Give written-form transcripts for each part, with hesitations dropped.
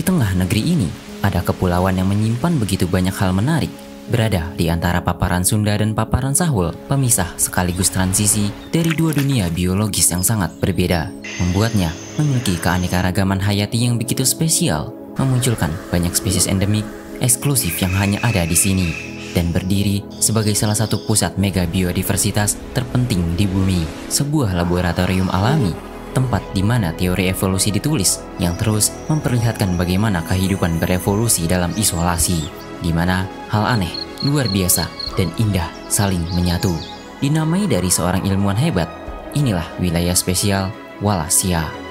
tengah negeri ini, ada kepulauan yang menyimpan begitu banyak hal menarik. Berada di antara paparan Sunda dan paparan Sahul, pemisah sekaligus transisi dari dua dunia biologis yang sangat berbeda. Membuatnya memiliki keanekaragaman hayati yang begitu spesial, memunculkan banyak spesies endemik eksklusif yang hanya ada di sini, dan berdiri sebagai salah satu pusat mega biodiversitas terpenting di bumi. Sebuah laboratorium alami, tempat di mana teori evolusi ditulis, yang terus memperlihatkan bagaimana kehidupan berevolusi dalam isolasi, di mana hal aneh, luar biasa, dan indah saling menyatu. Dinamai dari seorang ilmuwan hebat, inilah wilayah spesial Wallacea.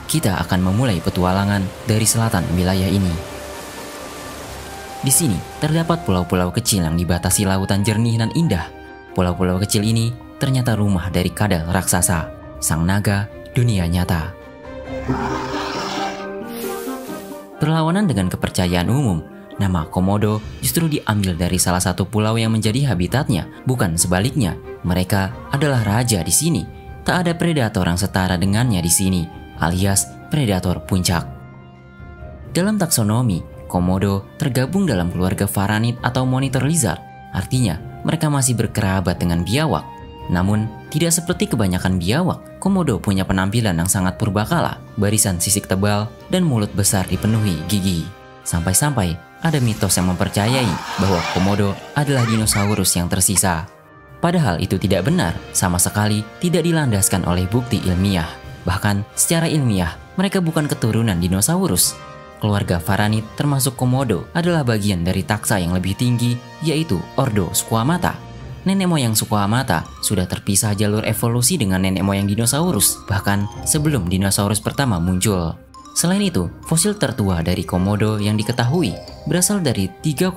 Kita akan memulai petualangan dari selatan wilayah ini. Di sini terdapat pulau-pulau kecil yang dibatasi lautan jernih dan indah. Pulau-pulau kecil ini ternyata rumah dari kadal raksasa, sang naga dunia nyata. Berlawanan dengan kepercayaan umum, nama Komodo justru diambil dari salah satu pulau yang menjadi habitatnya, bukan sebaliknya. Mereka adalah raja di sini. Tak ada predator yang setara dengannya di sini, alias predator puncak. Dalam taksonomi, Komodo tergabung dalam keluarga Varanid atau monitor lizard. Artinya, mereka masih berkerabat dengan biawak. Namun, tidak seperti kebanyakan biawak, Komodo punya penampilan yang sangat purbakala, barisan sisik tebal, dan mulut besar dipenuhi gigi. Sampai-sampai ada mitos yang mempercayai bahwa Komodo adalah dinosaurus yang tersisa. Padahal itu tidak benar, sama sekali tidak dilandaskan oleh bukti ilmiah. Bahkan secara ilmiah, mereka bukan keturunan dinosaurus. Keluarga Varanid termasuk Komodo adalah bagian dari taksa yang lebih tinggi, yaitu Ordo Squamata. Nenek moyang Squamata sudah terpisah jalur evolusi dengan nenek moyang dinosaurus, bahkan sebelum dinosaurus pertama muncul. Selain itu, fosil tertua dari Komodo yang diketahui berasal dari 3,8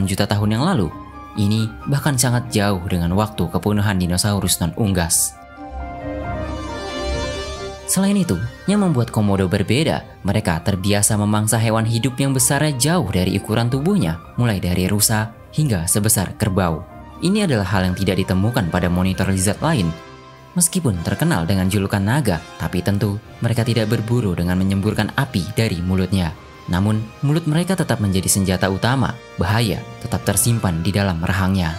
juta tahun yang lalu. Ini bahkan sangat jauh dengan waktu kepunahan dinosaurus non-unggas. Selain itu, yang membuat Komodo berbeda, mereka terbiasa memangsa hewan hidup yang besarnya jauh dari ukuran tubuhnya, mulai dari rusa hingga sebesar kerbau. Ini adalah hal yang tidak ditemukan pada monitor lizard lain. Meskipun terkenal dengan julukan naga, tapi tentu mereka tidak berburu dengan menyemburkan api dari mulutnya. Namun, mulut mereka tetap menjadi senjata utama, bahaya tetap tersimpan di dalam rahangnya.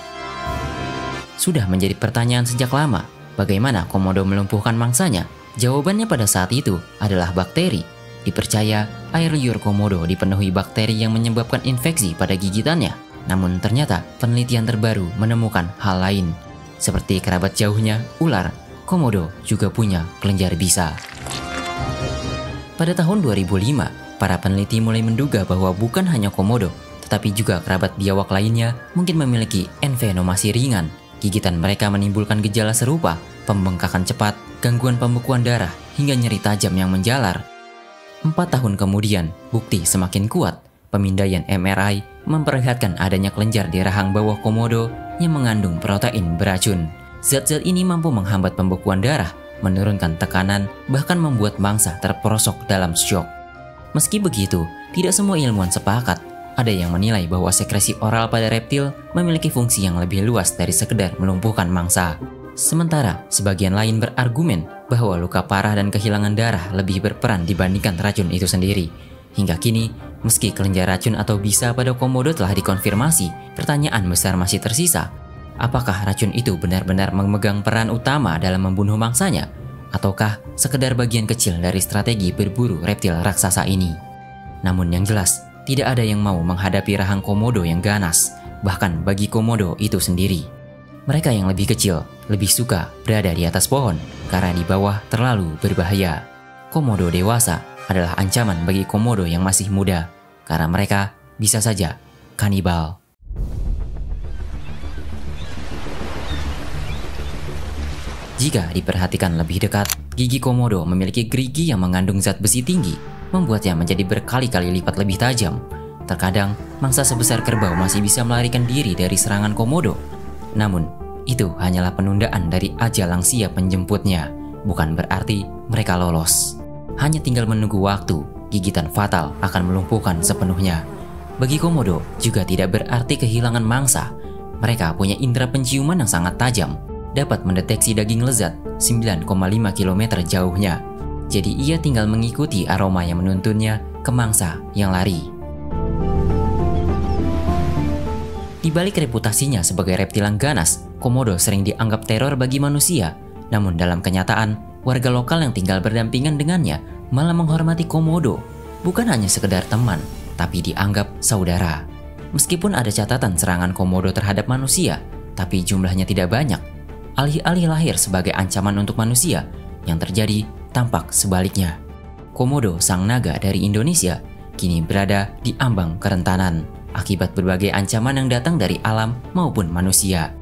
Sudah menjadi pertanyaan sejak lama, bagaimana Komodo melumpuhkan mangsanya? Jawabannya pada saat itu adalah bakteri. Dipercaya air liur Komodo dipenuhi bakteri yang menyebabkan infeksi pada gigitannya. Namun ternyata penelitian terbaru menemukan hal lain. Seperti kerabat jauhnya, ular, Komodo juga punya kelenjar bisa. Pada tahun 2005, para peneliti mulai menduga bahwa bukan hanya Komodo, tetapi juga kerabat biawak lainnya mungkin memiliki envenomasi ringan. Gigitan mereka menimbulkan gejala serupa, pembengkakan cepat, gangguan pembekuan darah, hingga nyeri tajam yang menjalar. 4 tahun kemudian, bukti semakin kuat. Pemindaian MRI memperlihatkan adanya kelenjar di rahang bawah Komodo yang mengandung protein beracun. Zat-zat ini mampu menghambat pembekuan darah, menurunkan tekanan, bahkan membuat mangsa terperosok dalam syok. Meski begitu, tidak semua ilmuwan sepakat. Ada yang menilai bahwa sekresi oral pada reptil memiliki fungsi yang lebih luas dari sekedar melumpuhkan mangsa. Sementara sebagian lain berargumen bahwa luka parah dan kehilangan darah lebih berperan dibandingkan racun itu sendiri. Hingga kini, meski kelenjar racun atau bisa pada Komodo telah dikonfirmasi, pertanyaan besar masih tersisa. Apakah racun itu benar-benar memegang peran utama dalam membunuh mangsanya? Ataukah sekedar bagian kecil dari strategi berburu reptil raksasa ini? Namun yang jelas, tidak ada yang mau menghadapi rahang Komodo yang ganas, bahkan bagi Komodo itu sendiri. Mereka yang lebih kecil lebih suka berada di atas pohon karena di bawah terlalu berbahaya. Komodo dewasa adalah ancaman bagi Komodo yang masih muda karena mereka bisa saja kanibal. Jika diperhatikan lebih dekat, gigi komodo memiliki gerigi yang mengandung zat besi tinggi, membuatnya menjadi berkali-kali lipat lebih tajam. Terkadang, mangsa sebesar kerbau masih bisa melarikan diri dari serangan komodo. Namun, itu hanyalah penundaan dari ajal yang siap menjemputnya. Bukan berarti mereka lolos. Hanya tinggal menunggu waktu, gigitan fatal akan melumpuhkan sepenuhnya. Bagi komodo juga tidak berarti kehilangan mangsa. Mereka punya indera penciuman yang sangat tajam, dapat mendeteksi daging lezat 9,5 km jauhnya. Jadi ia tinggal mengikuti aroma yang menuntunnya ke mangsa yang lari. Di balik reputasinya sebagai reptil yang ganas, komodo sering dianggap teror bagi manusia. Namun dalam kenyataan, warga lokal yang tinggal berdampingan dengannya malah menghormati komodo. Bukan hanya sekedar teman, tapi dianggap saudara. Meskipun ada catatan serangan komodo terhadap manusia, tapi jumlahnya tidak banyak. Alih-alih lahir sebagai ancaman untuk manusia, yang terjadi tampak sebaliknya. Komodo sang naga dari Indonesia kini berada di ambang kerentanan akibat berbagai ancaman yang datang dari alam maupun manusia.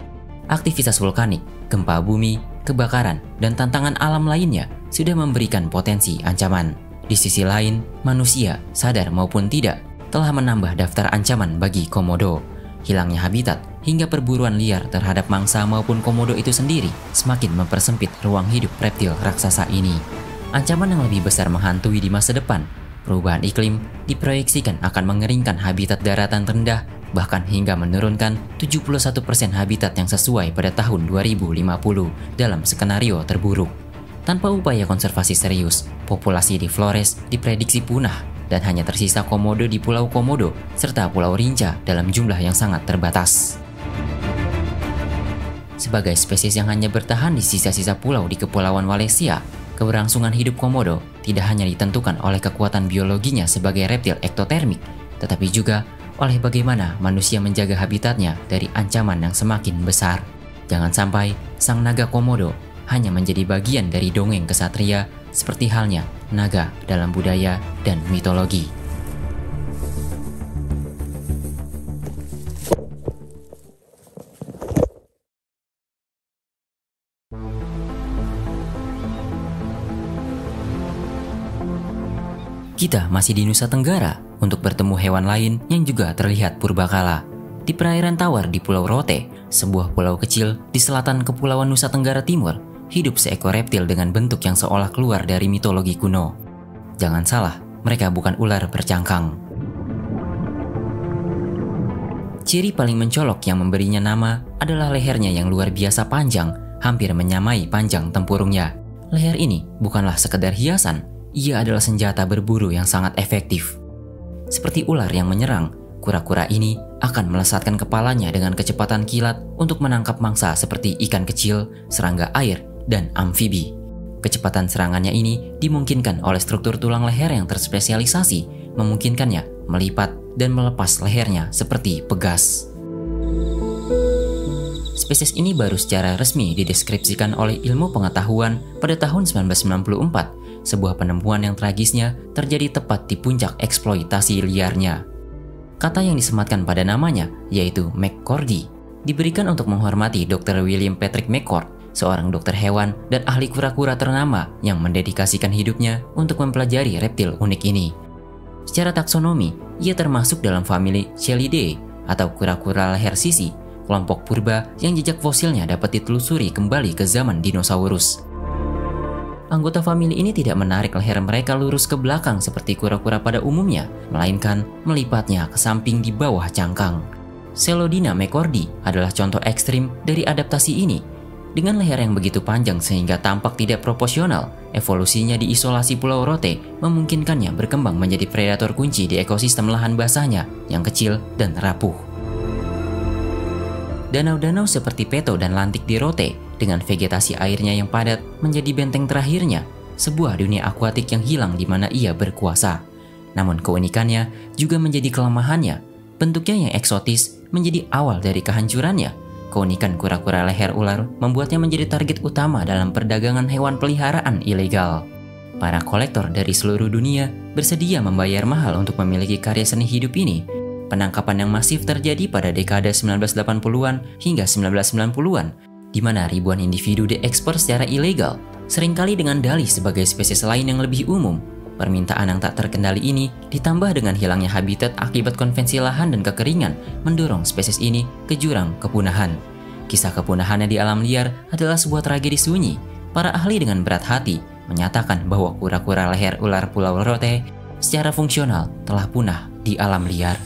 Aktivitas vulkanik, gempa bumi, kebakaran, dan tantangan alam lainnya sudah memberikan potensi ancaman. Di sisi lain, manusia, sadar maupun tidak, telah menambah daftar ancaman bagi komodo. Hilangnya habitat hingga perburuan liar terhadap mangsa maupun komodo itu sendiri semakin mempersempit ruang hidup reptil raksasa ini. Ancaman yang lebih besar menghantui di masa depan. Perubahan iklim diproyeksikan akan mengeringkan habitat daratan rendah, bahkan hingga menurunkan 71% habitat yang sesuai pada tahun 2050 dalam skenario terburuk. Tanpa upaya konservasi serius, populasi di Flores diprediksi punah dan hanya tersisa komodo di Pulau Komodo serta Pulau Rinca dalam jumlah yang sangat terbatas. Sebagai spesies yang hanya bertahan di sisa-sisa pulau di Kepulauan Wallacea, keberlangsungan hidup komodo tidak hanya ditentukan oleh kekuatan biologinya sebagai reptil ektotermik, tetapi juga oleh bagaimana manusia menjaga habitatnya dari ancaman yang semakin besar. Jangan sampai sang naga komodo hanya menjadi bagian dari dongeng kesatria seperti halnya naga dalam budaya dan mitologi. Kita masih di Nusa Tenggara untuk bertemu hewan lain yang juga terlihat purbakala. Di perairan tawar di Pulau Rote, sebuah pulau kecil di selatan Kepulauan Nusa Tenggara Timur, hidup seekor reptil dengan bentuk yang seolah keluar dari mitologi kuno. Jangan salah, mereka bukan ular bercangkang. Ciri paling mencolok yang memberinya nama adalah lehernya yang luar biasa panjang, hampir menyamai panjang tempurungnya. Leher ini bukanlah sekedar hiasan, ia adalah senjata berburu yang sangat efektif. Seperti ular yang menyerang, kura-kura ini akan melesatkan kepalanya dengan kecepatan kilat untuk menangkap mangsa seperti ikan kecil, serangga air, dan amfibi. Kecepatan serangannya ini dimungkinkan oleh struktur tulang leher yang terspesialisasi, memungkinkannya melipat dan melepas lehernya seperti pegas. Spesies ini baru secara resmi dideskripsikan oleh ilmu pengetahuan pada tahun 1994. Sebuah penemuan yang tragisnya terjadi tepat di puncak eksploitasi liarnya. Kata yang disematkan pada namanya, yaitu McCordy, diberikan untuk menghormati Dr. William Patrick McCord, seorang dokter hewan dan ahli kura-kura ternama yang mendedikasikan hidupnya untuk mempelajari reptil unik ini. Secara taksonomi, ia termasuk dalam famili Chelidae atau kura-kura leher sisi, kelompok purba yang jejak fosilnya dapat ditelusuri kembali ke zaman dinosaurus. Anggota famili ini tidak menarik leher mereka lurus ke belakang seperti kura-kura pada umumnya, melainkan melipatnya ke samping di bawah cangkang. Celodina McCordy adalah contoh ekstrim dari adaptasi ini. Dengan leher yang begitu panjang sehingga tampak tidak proporsional, evolusinya di isolasi Pulau Rote memungkinkannya berkembang menjadi predator kunci di ekosistem lahan basahnya yang kecil dan rapuh. Danau-danau seperti Peto dan Lantik di Rote dengan vegetasi airnya yang padat menjadi benteng terakhirnya, sebuah dunia akuatik yang hilang di mana ia berkuasa. Namun keunikannya juga menjadi kelemahannya. Bentuknya yang eksotis menjadi awal dari kehancurannya. Keunikan kura-kura leher ular membuatnya menjadi target utama dalam perdagangan hewan peliharaan ilegal. Para kolektor dari seluruh dunia bersedia membayar mahal untuk memiliki karya seni hidup ini. Penangkapan yang masif terjadi pada dekade 1980-an hingga 1990-an. di mana ribuan individu diekspor secara ilegal, seringkali dengan dalih sebagai spesies lain yang lebih umum. Permintaan yang tak terkendali ini ditambah dengan hilangnya habitat akibat konvensi lahan dan kekeringan mendorong spesies ini ke jurang kepunahan. Kisah kepunahannya di alam liar adalah sebuah tragedi sunyi. Para ahli dengan berat hati menyatakan bahwa kura-kura leher ular Pulau Rote secara fungsional telah punah di alam liar.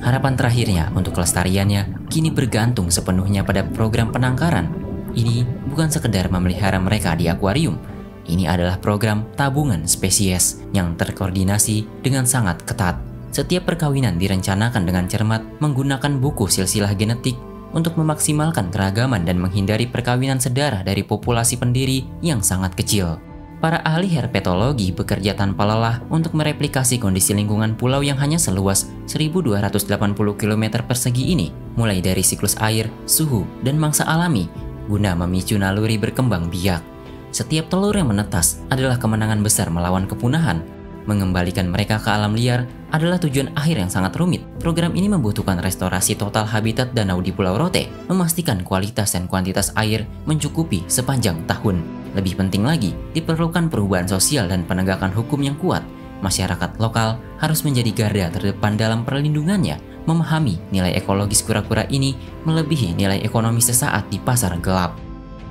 Harapan terakhirnya untuk kelestariannya kini bergantung sepenuhnya pada program penangkaran. Ini bukan sekedar memelihara mereka di akuarium. Ini adalah program tabungan spesies yang terkoordinasi dengan sangat ketat. Setiap perkawinan direncanakan dengan cermat menggunakan buku silsilah genetik untuk memaksimalkan keragaman dan menghindari perkawinan sedarah dari populasi pendiri yang sangat kecil. Para ahli herpetologi bekerja tanpa lelah untuk mereplikasi kondisi lingkungan pulau yang hanya seluas 1.280 km persegi ini, mulai dari siklus air, suhu, dan mangsa alami, guna memicu naluri berkembang biak. Setiap telur yang menetas adalah kemenangan besar melawan kepunahan. Mengembalikan mereka ke alam liar adalah tujuan akhir yang sangat rumit. Program ini membutuhkan restorasi total habitat danau di Pulau Rote, memastikan kualitas dan kuantitas air mencukupi sepanjang tahun. Lebih penting lagi, diperlukan perubahan sosial dan penegakan hukum yang kuat. Masyarakat lokal harus menjadi garda terdepan dalam perlindungannya. Memahami nilai ekologis kura-kura ini melebihi nilai ekonomi sesaat di pasar gelap.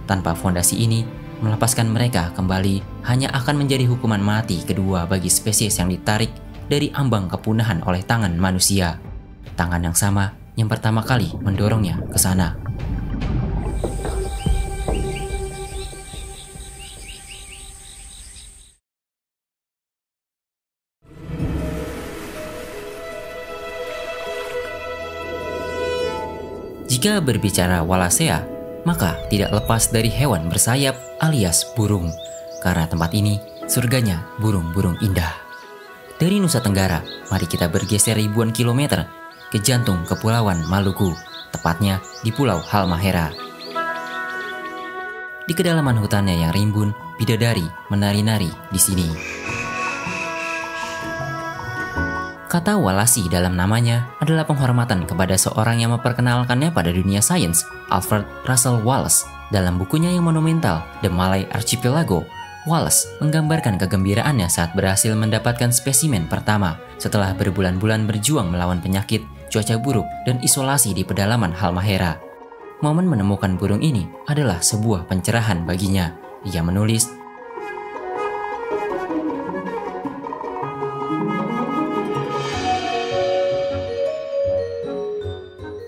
Tanpa fondasi ini, melepaskan mereka kembali hanya akan menjadi hukuman mati kedua bagi spesies yang ditarik dari ambang kepunahan oleh tangan manusia. Tangan yang sama yang pertama kali mendorongnya ke sana. Jika berbicara Wallacea, maka tidak lepas dari hewan bersayap alias burung. Karena tempat ini surganya burung-burung indah. Dari Nusa Tenggara, mari kita bergeser ribuan kilometer ke jantung Kepulauan Maluku, tepatnya di Pulau Halmahera. Di kedalaman hutannya yang rimbun, bidadari menari-nari di sini. Kata Walasi dalam namanya adalah penghormatan kepada seorang yang memperkenalkannya pada dunia sains, Alfred Russel Wallace. Dalam bukunya yang monumental, The Malay Archipelago, Wallace menggambarkan kegembiraannya saat berhasil mendapatkan spesimen pertama setelah berbulan-bulan berjuang melawan penyakit, cuaca buruk, dan isolasi di pedalaman Halmahera. Momen menemukan burung ini adalah sebuah pencerahan baginya. Ia menulis,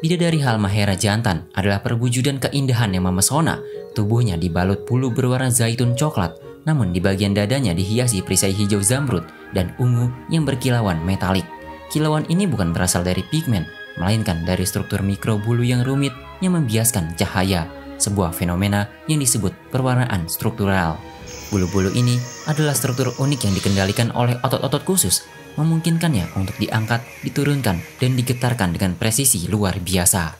bidadari Halmahera jantan adalah perwujudan keindahan yang memesona. Tubuhnya dibalut bulu berwarna zaitun coklat, namun di bagian dadanya dihiasi perisai hijau zamrud dan ungu yang berkilauan metalik. Kilauan ini bukan berasal dari pigmen, melainkan dari struktur mikro bulu yang rumit yang membiaskan cahaya, sebuah fenomena yang disebut perwarnaan struktural. Bulu-bulu ini adalah struktur unik yang dikendalikan oleh otot-otot khusus, memungkinkannya untuk diangkat, diturunkan, dan digetarkan dengan presisi luar biasa.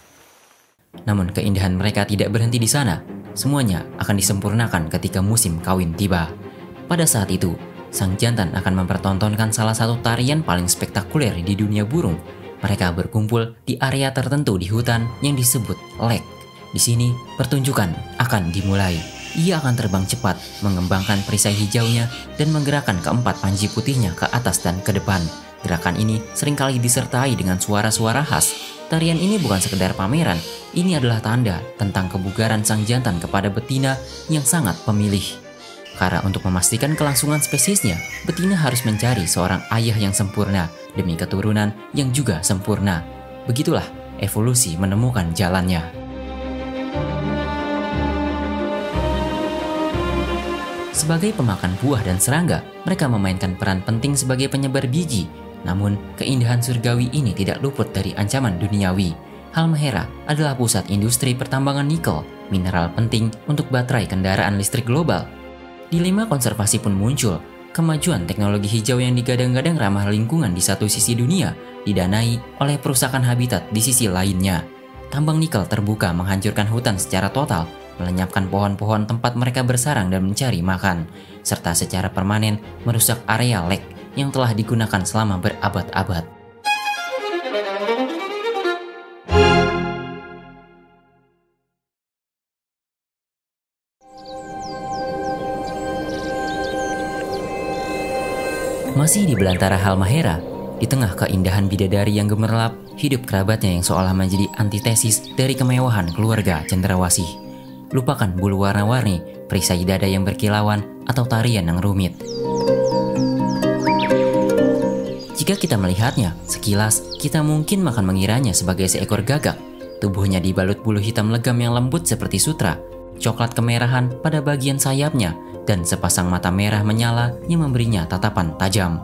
Namun keindahan mereka tidak berhenti di sana. Semuanya akan disempurnakan ketika musim kawin tiba. Pada saat itu, sang jantan akan mempertontonkan salah satu tarian paling spektakuler di dunia burung. Mereka berkumpul di area tertentu di hutan yang disebut lek. Di sini, pertunjukan akan dimulai. Ia akan terbang cepat, mengembangkan perisai hijaunya, dan menggerakkan keempat panji putihnya ke atas dan ke depan. Gerakan ini seringkali disertai dengan suara-suara khas. Tarian ini bukan sekedar pameran, ini adalah tanda tentang kebugaran sang jantan kepada betina yang sangat pemilih. Karena untuk memastikan kelangsungan spesiesnya, betina harus mencari seorang ayah yang sempurna demi keturunan yang juga sempurna. Begitulah evolusi menemukan jalannya. Sebagai pemakan buah dan serangga, mereka memainkan peran penting sebagai penyebar biji. Namun, keindahan surgawi ini tidak luput dari ancaman duniawi. Halmahera adalah pusat industri pertambangan nikel, mineral penting untuk baterai kendaraan listrik global. Dilema konservasi pun muncul. Kemajuan teknologi hijau yang digadang-gadang ramah lingkungan di satu sisi dunia, didanai oleh perusakan habitat di sisi lainnya. Tambang nikel terbuka menghancurkan hutan secara total, melenyapkan pohon-pohon tempat mereka bersarang dan mencari makan, serta secara permanen merusak area lek yang telah digunakan selama berabad-abad. Masih di belantara Halmahera, di tengah keindahan bidadari yang gemerlap, hidup kerabatnya yang seolah menjadi antitesis dari kemewahan keluarga Cendrawasih. Lupakan bulu warna-warni, perisai dada yang berkilauan, atau tarian yang rumit. Jika kita melihatnya, sekilas kita mungkin akan mengiranya sebagai seekor gagak. Tubuhnya dibalut bulu hitam legam yang lembut seperti sutra, coklat kemerahan pada bagian sayapnya, dan sepasang mata merah menyala yang memberinya tatapan tajam.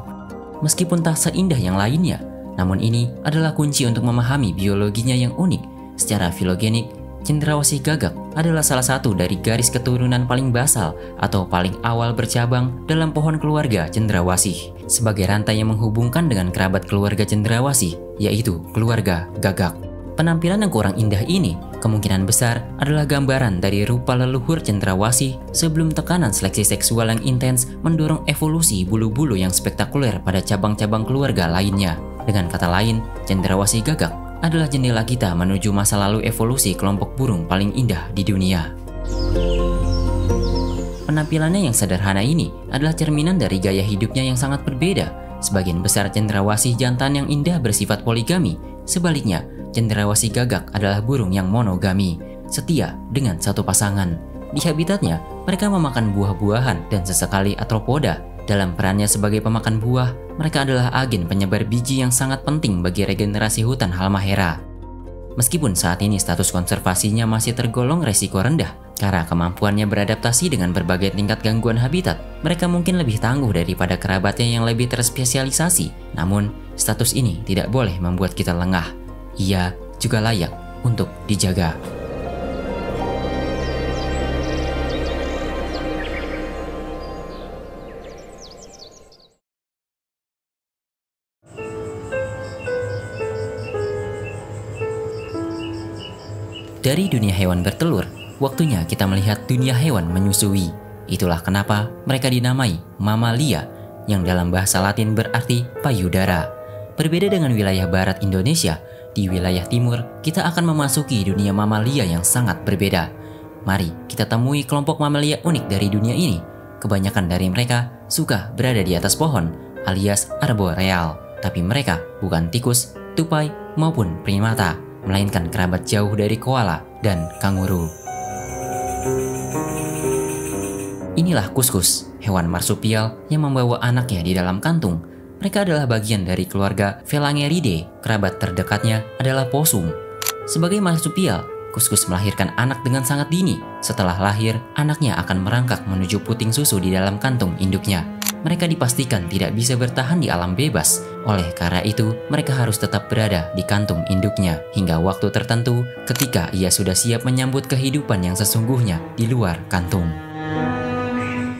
Meskipun tak seindah yang lainnya, namun ini adalah kunci untuk memahami biologinya yang unik. Secara filogenik, Cendrawasih gagak adalah salah satu dari garis keturunan paling basal atau paling awal bercabang dalam pohon keluarga Cendrawasih, sebagai rantai yang menghubungkan dengan kerabat keluarga Cendrawasih, yaitu keluarga gagak. Penampilan yang kurang indah ini kemungkinan besar adalah gambaran dari rupa leluhur Cendrawasih sebelum tekanan seleksi seksual yang intens mendorong evolusi bulu-bulu yang spektakuler pada cabang-cabang keluarga lainnya. Dengan kata lain, Cendrawasih gagak adalah jendela kita menuju masa lalu evolusi kelompok burung paling indah di dunia. Penampilannya yang sederhana ini adalah cerminan dari gaya hidupnya yang sangat berbeda. Sebagian besar Cendrawasih jantan yang indah bersifat poligami. Sebaliknya, Cendrawasih gagak adalah burung yang monogami, setia dengan satu pasangan. Di habitatnya, mereka memakan buah-buahan dan sesekali arthropoda. Dalam perannya sebagai pemakan buah, mereka adalah agen penyebar biji yang sangat penting bagi regenerasi hutan Halmahera. Meskipun saat ini status konservasinya masih tergolong resiko rendah, karena kemampuannya beradaptasi dengan berbagai tingkat gangguan habitat, mereka mungkin lebih tangguh daripada kerabatnya yang lebih terspesialisasi. Namun, status ini tidak boleh membuat kita lengah. Ia juga layak untuk dijaga. Dari dunia hewan bertelur, waktunya kita melihat dunia hewan menyusui. Itulah kenapa mereka dinamai mamalia, yang dalam bahasa Latin berarti payudara. Berbeda dengan wilayah barat Indonesia, di wilayah timur kita akan memasuki dunia mamalia yang sangat berbeda. Mari kita temui kelompok mamalia unik dari dunia ini. Kebanyakan dari mereka suka berada di atas pohon, alias arboreal. Tapi mereka bukan tikus, tupai, maupun primata, melainkan kerabat jauh dari koala dan kanguru. Inilah kuskus, hewan marsupial yang membawa anaknya di dalam kantung. Mereka adalah bagian dari keluarga Phalangeridae. Kerabat terdekatnya adalah possum. Sebagai marsupial, kuskus melahirkan anak dengan sangat dini. Setelah lahir, anaknya akan merangkak menuju puting susu di dalam kantung induknya. Mereka dipastikan tidak bisa bertahan di alam bebas. Oleh karena itu, mereka harus tetap berada di kantung induknya hingga waktu tertentu ketika ia sudah siap menyambut kehidupan yang sesungguhnya di luar kantung.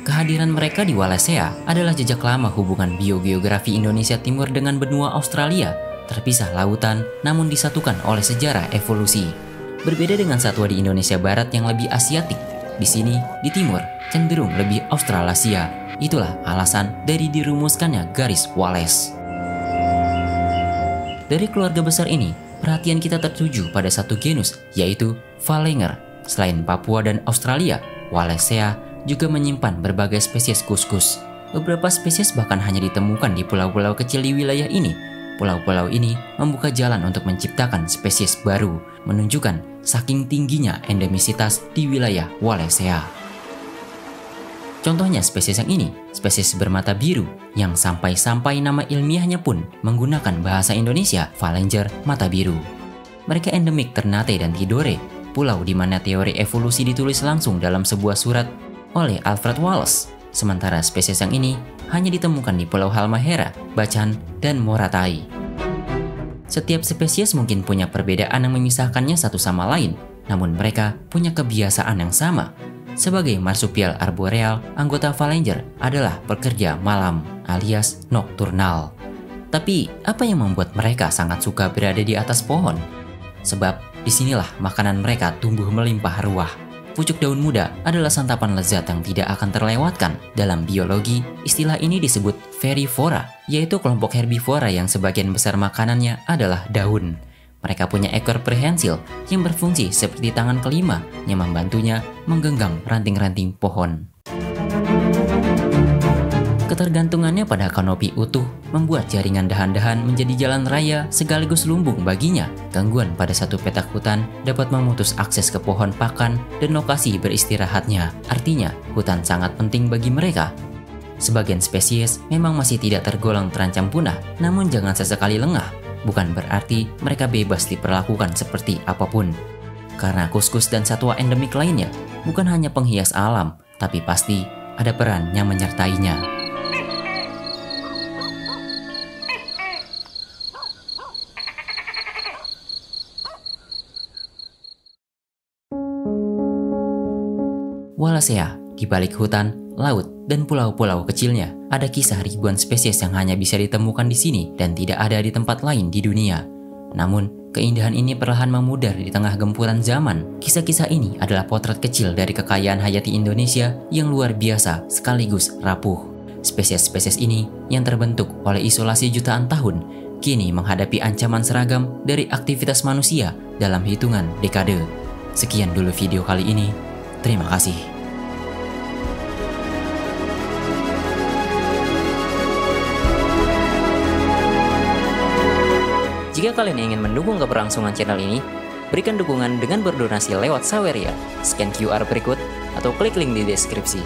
Kehadiran mereka di Wallacea adalah jejak lama hubungan biogeografi Indonesia Timur dengan benua Australia, terpisah lautan namun disatukan oleh sejarah evolusi. Berbeda dengan satwa di Indonesia Barat yang lebih Asiatik, di sini, di timur, cenderung lebih Australasia. Itulah alasan dari dirumuskannya garis Wallace. Dari keluarga besar ini, perhatian kita tertuju pada satu genus, yaitu Phalanger. Selain Papua dan Australia, Wallacea juga menyimpan berbagai spesies kuskus. Beberapa spesies bahkan hanya ditemukan di pulau-pulau kecil di wilayah ini. Pulau-pulau ini membuka jalan untuk menciptakan spesies baru, menunjukkan saking tingginya endemisitas di wilayah Wallacea. Contohnya spesies yang ini, spesies bermata biru, yang sampai-sampai nama ilmiahnya pun menggunakan bahasa Indonesia, Phalanger mata biru. Mereka endemik Ternate dan Tidore, pulau di mana teori evolusi ditulis langsung dalam sebuah surat oleh Alfred Wallace. Sementara spesies yang ini hanya ditemukan di Pulau Halmahera, Bacan, dan Moratai. Setiap spesies mungkin punya perbedaan yang memisahkannya satu sama lain, namun mereka punya kebiasaan yang sama. Sebagai marsupial arboreal, anggota Phalanger adalah pekerja malam alias nokturnal. Tapi apa yang membuat mereka sangat suka berada di atas pohon? Sebab disinilah makanan mereka tumbuh melimpah ruah. Pucuk daun muda adalah santapan lezat yang tidak akan terlewatkan. Dalam biologi, istilah ini disebut verivora, yaitu kelompok herbivora yang sebagian besar makanannya adalah daun. Mereka punya ekor prehensil yang berfungsi seperti tangan kelima yang membantunya menggenggam ranting-ranting pohon. Ketergantungannya pada kanopi utuh membuat jaringan dahan-dahan menjadi jalan raya sekaligus lumbung baginya. Gangguan pada satu petak hutan dapat memutus akses ke pohon pakan dan lokasi beristirahatnya. Artinya, hutan sangat penting bagi mereka. Sebagian spesies memang masih tidak tergolong terancam punah, namun jangan sesekali lengah. Bukan berarti mereka bebas diperlakukan seperti apapun. Karena kuskus dan satwa endemik lainnya bukan hanya penghias alam, tapi pasti ada peran yang menyertainya. Wallacea, di balik hutan, laut, dan pulau-pulau kecilnya, ada kisah ribuan spesies yang hanya bisa ditemukan di sini dan tidak ada di tempat lain di dunia. Namun, keindahan ini perlahan memudar di tengah gempuran zaman. Kisah-kisah ini adalah potret kecil dari kekayaan hayati Indonesia yang luar biasa sekaligus rapuh. Spesies-spesies ini yang terbentuk oleh isolasi jutaan tahun, kini menghadapi ancaman seragam dari aktivitas manusia dalam hitungan dekade. Sekian dulu video kali ini. Terima kasih. Jika kalian ingin mendukung keberlangsungan channel ini, berikan dukungan dengan berdonasi lewat Saweria, scan QR berikut, atau klik link di deskripsi.